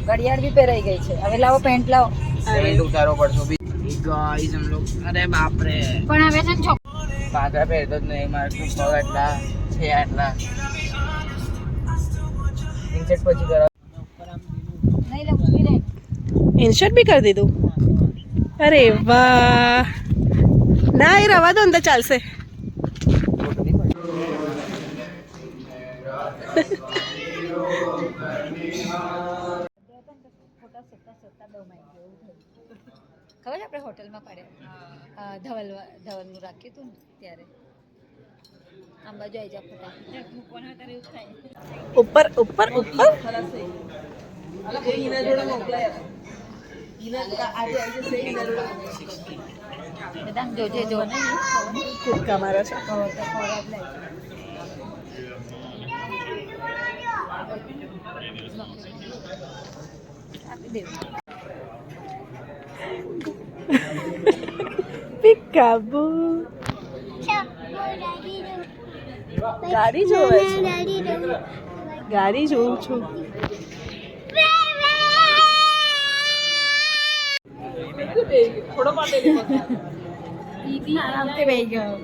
घड़ियाल भी पहराई गई है। હવે લાવો પેન્ટ લાવો। पेंट उतारो पड़तो भी गाइस हम लोग अरे बाप रे પણ હવે છે ને પાઘા પહેરતો જ નહીં મારે શું પગ આટલા છે આટલા ઇન્સર્ટ પછી કરો नहीं ले मुश्किल है। ઇન્સર્ટ બી કરી દીધું અરે વાહ ના એ રવા દો અંદર ચાલશે ખબર છે આપણે હોટલમાં પડ્યા ધવલનું રાખ્યું હતું ને ત્યારે આમ બાજુ આવી જા ફટાફટ મૂકવાના ત્યારે એવું થાય ઉપર ઉપર ઉપર બધા જોજે જો કૂદકા મારે છે આપી દેવું પિકાબુ ગાડી જોવે છે ગાડી જોઉં છું આરામથી બેસી ગયો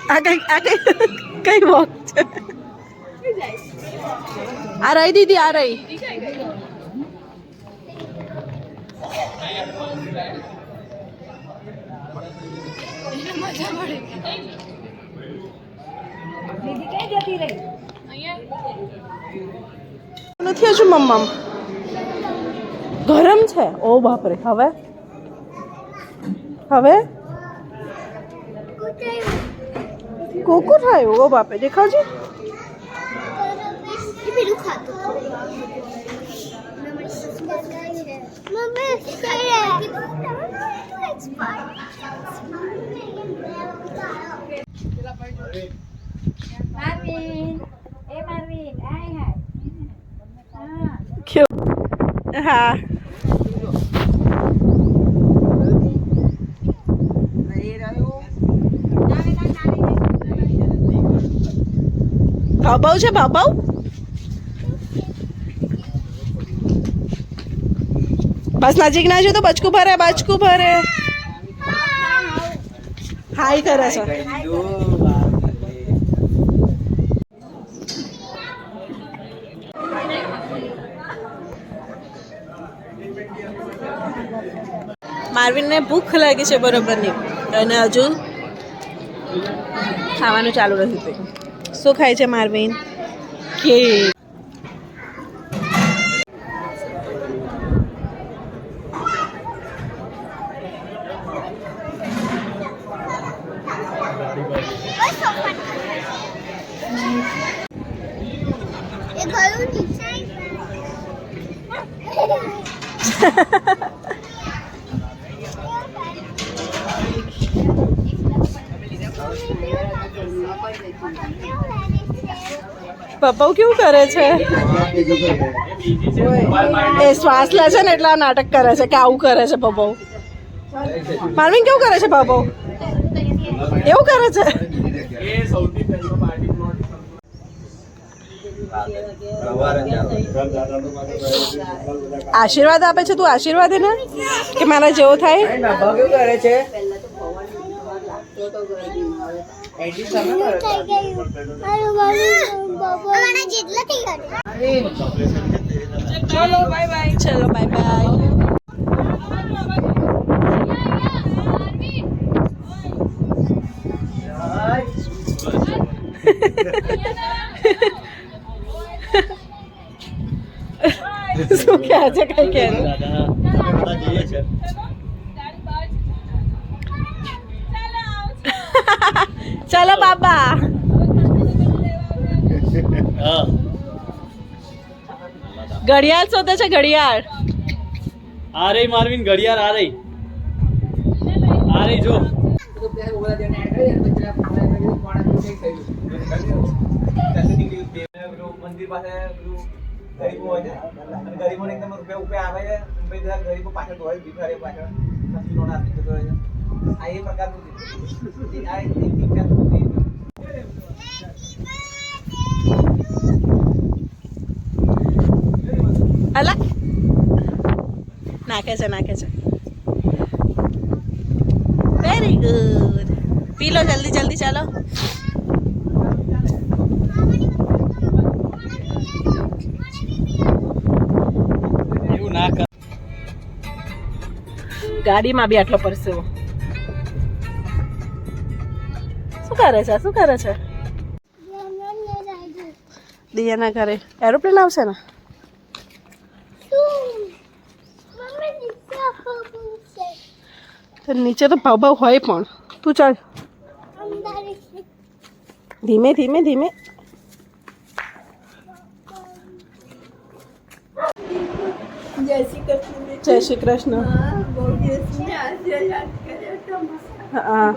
આ કઈ વોક છે આ રહી દીદી આ રહી મજા પડે દીદી કઈ જતી રહી નથી હજુ મમ્મા ગરમ છે ઓ બાપરે હવે હવે કોકો થયું ઓ બાપે દેખાવજે માર્વિન એ માર્વિન આય હાય ક્યો હા ભાવ છે ભાવ બસ નજીક ના જો તો બચકું ભરે હાય કરે છે માર્વિનને ભૂખ લાગી છે બરોબરની અને હજુ ખાવાનું ચાલુ રહ્યું હતું શું ખાય છે માર્વિન કે પપ્પા કેવું કરે છે એ શ્વાસ લે છે ને એટલે આ નાટક કરે છે કે આવું કરે છે પપ્પા માર્વિન કેવું કરે છે પપ્પા એવું કરે છે આશીર્વાદ આપે છે તું આશીર્વાદ એને કે મારા જેવો થાય કેવું કરે છે ચલો બાય બાય શું કહે છે કઈ કહે ચલો બાબા ઘડિયાળ શોધે છે ઘડિયાળ आ रही मार्विन घड़ियाल आ रही जो મંદિર પાસે ગરીબો હોય છે અને ગરીબોને એકદમ રૂપિયા આવે છે ગરીબો પાછળ ધોવાય ભિખારી પાછળ અલા નાખે છે વેરી ગુડ પી લો જલ્દી જલ્દી ચાલો એવું ના કર. ગાડીમાં બી આટલો પરસેવો શું કરે છે દિયાના ઘરે એરોપ્લેન આવશે ને તો નીચે તો ભાવ હોય પણ તું ચાલ ધીમે જય શ્રી કૃષ્ણ હા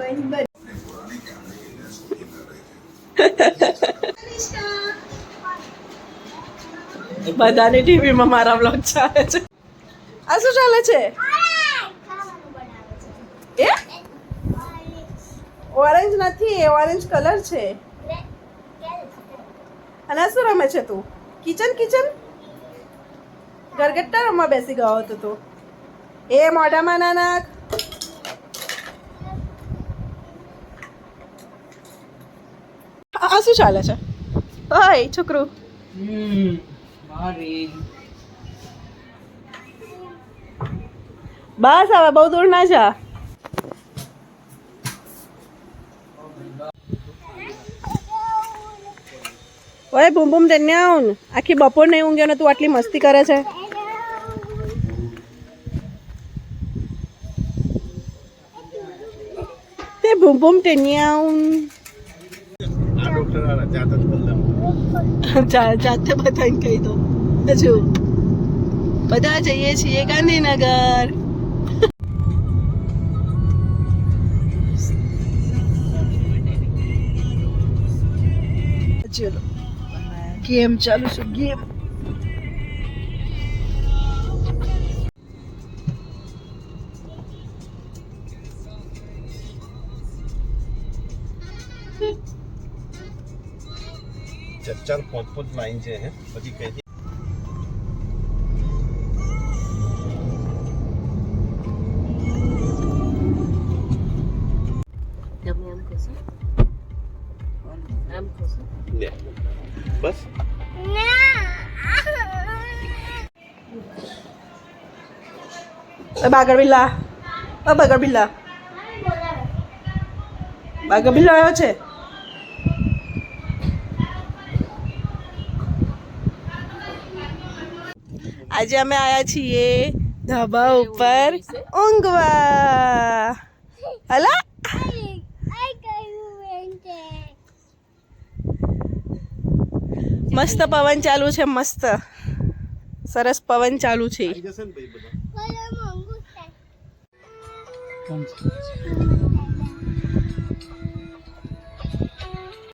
બધાની ટીવીમાં મારા બ્લોગ ચાલે છે આ શું ચાલે છે એ ઓરેન્જ નથી એ ઓરેન્જ કલર છે અને આ શું રમે છે તું કિચન ગરગટ્ટા રમવા બેસી ગયો હતો તું એ મોઢામાં ના નાખ આ શું ચાલે છે ઓય છોકરું બસ હવે બહુ દૂર ના જા ઓય બૂમ બૂમ તેને આવ આખી બપોર નહીં ઊંઘ્યો ને તું આટલી મસ્તી કરે છે તે બૂમ બૂમ તેને આવ જાતે બધાને કહી દો હજુ બધા જઈએ છીએ ગાંધીનગર ચલો ગેમ ચાલુ છે ગેમ ચાર પાંચ લાઈન છે હે પછી કઈ બસ બાગડબિલ્લા બાગડબિલ્લા બાગડબિલ્લો આવ્યો છે આજે અમે આયા છીએ ધાબા ઉપર ઊંઘવા હલા મસ્ત પવન ચાલુ છે મસ્ત સરસ પવન ચાલુ છે